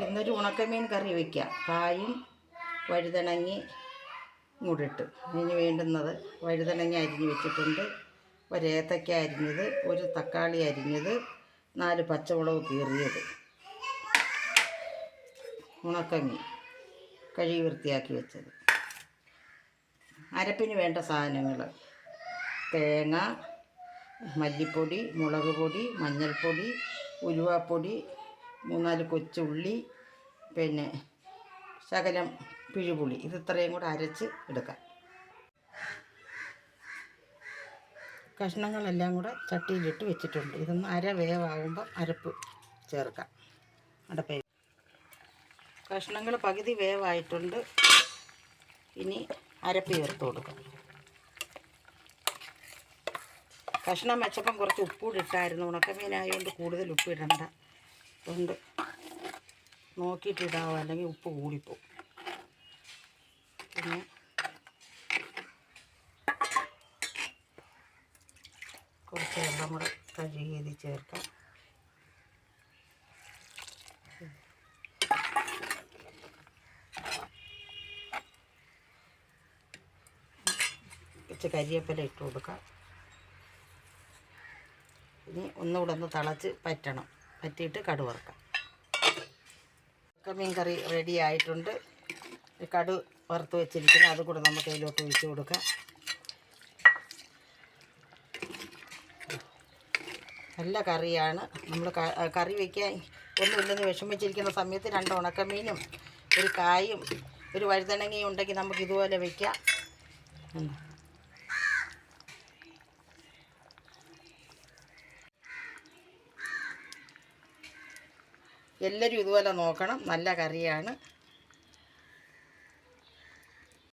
ഇന്നൊരു ഉണക്കമീൻ കറി വയ്ക്കാം. കായും വഴുതനങ്ങി മൂടിട്ട്. ഇതിന് വേണ്ടുന്നത് വഴുതനങ്ങ അരിഞ്ഞ് വെച്ചിട്ടുണ്ട്, ഒരേത്തയ്ക്ക അരിഞ്ഞത്, ഒരു തക്കാളി അരിഞ്ഞത്, 4 പച്ചമുളക് കീറിയത്, ഉണക്കമീൻ കഴുകി വൃത്തിയാക്കി വെച്ചത്. അരപ്പിന് വേണ്ട സാധനങ്ങൾ: തേങ്ങ, മല്ലിപ്പൊടി, മുളക് പൊടി, മഞ്ഞൾപ്പൊടി, ഉലുവാപ്പൊടി, 3-4 കൊച്ചുള്ളി, പിന്നെ ശകലം പിഴുപുളി. ഇത് ഇത്രയും കൂടെ അരച്ച് എടുക്കാം. കഷ്ണങ്ങളെല്ലാം കൂടെ ചട്ടിയിലിട്ട് വെച്ചിട്ടുണ്ട്. ഇതൊന്ന് അര വേവാകുമ്പം അരപ്പ് ചേർക്കാം. അടപ്പേ കഷ്ണങ്ങൾ പകുതി വേവായിട്ടുണ്ട്. ഇനി അരപ്പ് ചേർത്ത് കൊടുക്കാം. കഷ്ണം വെച്ചപ്പം കുറച്ച് ഉപ്പൂടി ഇട്ടായിരുന്നു. ഉണക്കമീനായതുകൊണ്ട് കൂടുതൽ ഉപ്പിടണ്ട. അതുകൊണ്ട് നോക്കിയിട്ടിടാവോ, അല്ലെങ്കിൽ ഉപ്പ് കൂടിപ്പോവും. പിന്നെ കുറച്ച് വെള്ളം കൂടെ കഴുകി ചേർക്കാം. കുറച്ച് കരിവേപ്പില ഇട്ട് കൊടുക്കാം. ഇനി ഒന്നുകൂടെ ഒന്ന് തിളച്ച് പറ്റിയിട്ട് കടുക് വറുക്കാം. ഉണക്കമീൻ കറി റെഡി ആയിട്ടുണ്ട്. കടുക് വറുത്ത് വെച്ചിരിക്കുന്നത് അത് കൂടെ നമുക്ക് അതിലോട്ട് ഒഴിച്ച് കൊടുക്കാം. നല്ല കറിയാണ്. നമ്മൾ കറി വയ്ക്കാൻ ഒന്നുമില്ലെന്ന് വിഷമിച്ചിരിക്കുന്ന സമയത്ത് 2 ഉണക്കമീനും ഒരു കായും ഒരു വഴുതനങ്ങയും ഉണ്ടെങ്കിൽ നമുക്ക് ഇതുപോലെ വയ്ക്കാം. എല്ലാവരും ഇതുപോലെ നോക്കണം. നല്ല കറിയാണ്.